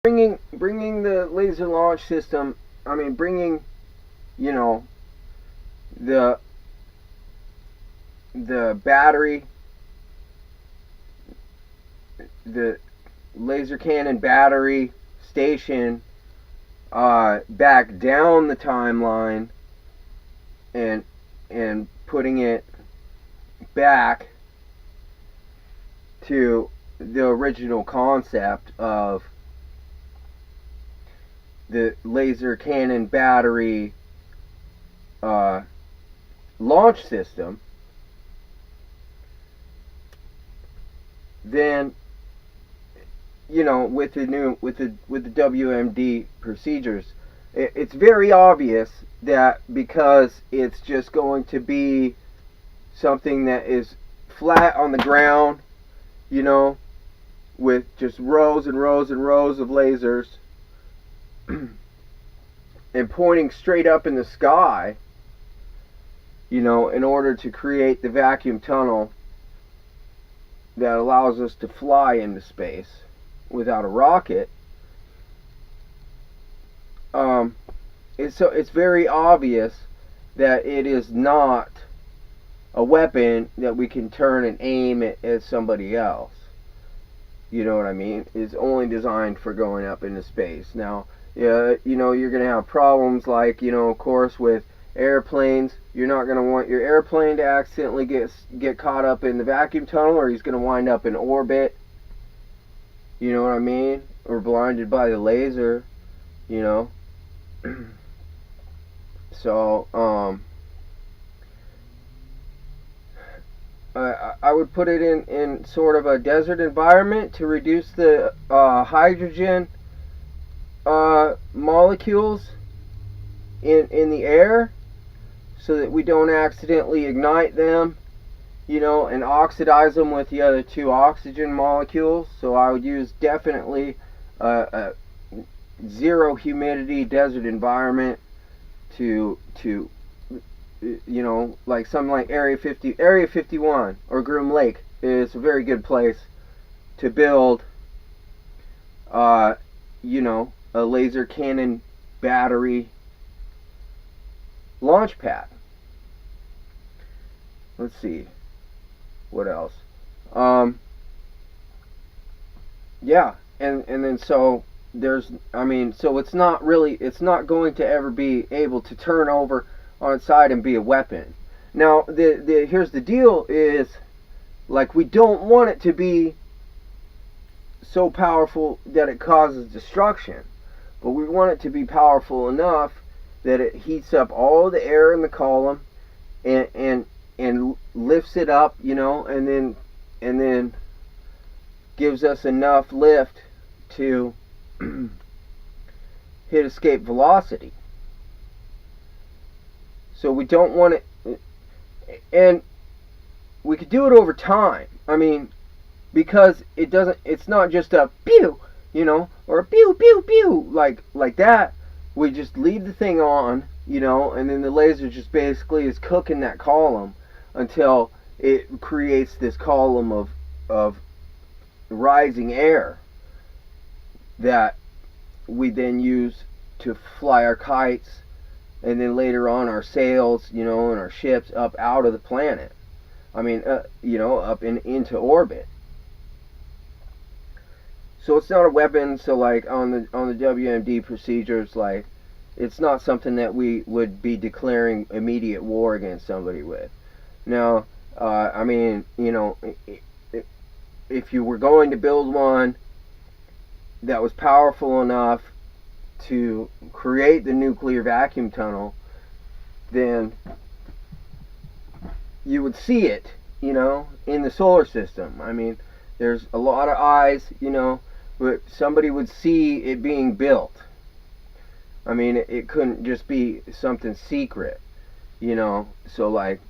bringing the laser launch system. I mean, bringing, you know, the battery, the laser cannon battery station back down the timeline, and putting it back to the original concept of the laser cannon battery launch system, then, you know, with the WMD procedures, it's very obvious that because it's just going to be something that is flat on the ground, you know, with just rows and rows and rows of lasers and pointing straight up in the sky, you know, in order to create the vacuum tunnel that allows us to fly into space without a rocket. It's very obvious that it is not a weapon that we can turn and aim at somebody else. You know what I mean? It's only designed for going up into space. Now, you know, you're going to have problems like, you know, of course, with airplanes. You're not going to want your airplane to accidentally get caught up in the vacuum tunnel, or he's going to wind up in orbit. You know what I mean? Or blinded by the laser, you know. So, I would put it in sort of a desert environment to reduce the hydrogen molecules in the air, so that we don't accidentally ignite them, you know, and oxidize them with the other two oxygen molecules. So I would use definitely a zero humidity desert environment to you know, like something like Area 51 or Groom Lake is a very good place to build you know, a laser cannon battery launch pad. Let's see what else. Yeah, and then so there's, I mean, so it's not going to ever be able to turn over on its side and be a weapon. Now, here's the deal is, like, we don't want it to be so powerful that it causes destruction, but we want it to be powerful enough that it heats up all the air in the column and lifts it up, you know, and then gives us enough lift to hit escape velocity. So we don't want it, and we could do it over time. I mean, because it's not just a pew, you know, or a pew pew pew like that. We just leave the thing on, you know, and then the laser just basically is cooking that column until it creates this column of rising air that we then use to fly our kites, and then later on our sails, you know, and our ships up out of the planet. I mean, you know, up into orbit. So it's not a weapon. So like on the WMD procedures, like, it's not something that we would be declaring immediate war against somebody with. Now, I mean, you know, if you were going to build one that was powerful enough to create the nuclear vacuum tunnel, then you would see it, you know, in the solar system. I mean, there's a lot of eyes, you know, but somebody would see it being built. I mean, it couldn't just be something secret, you know. So like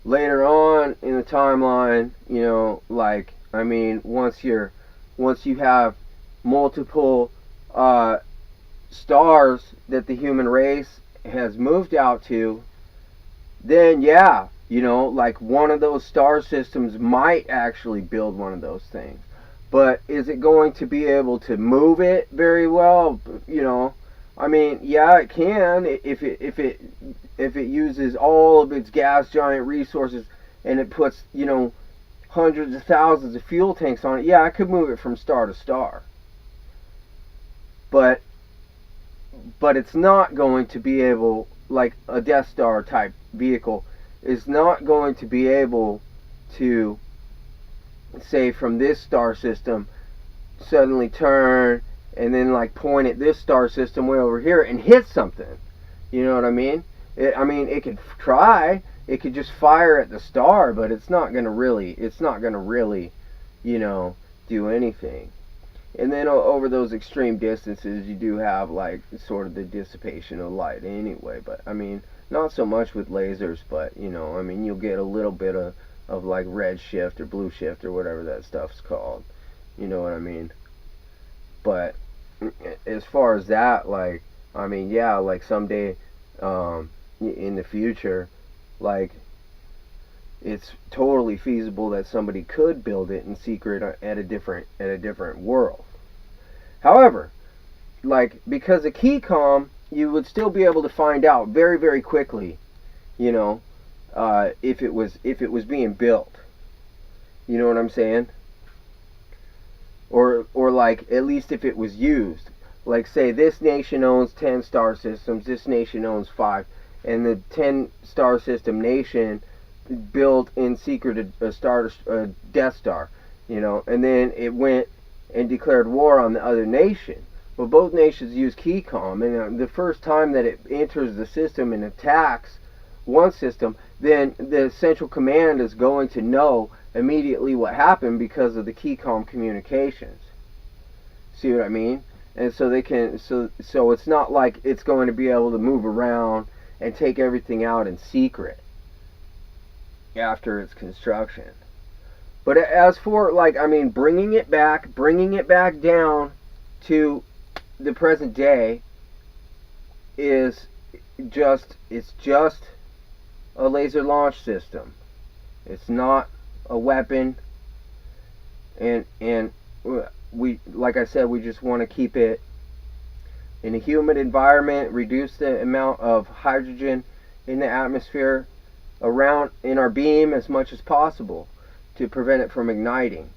later on in the timeline, you know, like, I mean, once you have multiple stars that the human race has moved out to, then you know, like one of those star systems might actually build one of those things. But is it going to be able to move it very well? I mean, yeah, it can if it uses all of its gas giant resources and it puts hundreds of thousands of fuel tanks on it. Yeah, I could move it from star to star. But it's not going to be able, like a Death Star type vehicle is not going to be able to, say, from this star system suddenly turn and then like point at this star system way over here and hit something. You know what I mean? It could try. It could just fire at the star, but it's not gonna really do anything. And then over those extreme distances, you do have like sort of the dissipation of light anyway. But I mean, not so much with lasers, but you'll get a little bit of like red shift or blue shift or whatever that stuff's called. You know what I mean? But as far as that, like, yeah, like someday in the future, like, it's totally feasible that somebody could build it in secret at a different world. However, like, because of Keycom, you would still be able to find out very, very quickly, if it was being built. You know what I'm saying? Or like, at least if it was used. Like, say this nation owns 10 star systems, this nation owns 5, and the 10 star system nation built in secret a Death Star, and then it went and declared war on the other nation. Well, both nations use Keycom, and the first time that it enters the system and attacks one system, then the central command is going to know immediately what happened because of the Keycom communications. See what I mean? And so they can, so it's not like it's going to be able to move around and take everything out in secret after its construction. But as for, like, bringing it back down to the present day it's just a laser launch system. It's not a weapon, and we, like I said, we just want to keep it in a humid environment, reduce the amount of hydrogen in the atmosphere around in our beam as much as possible to prevent it from igniting.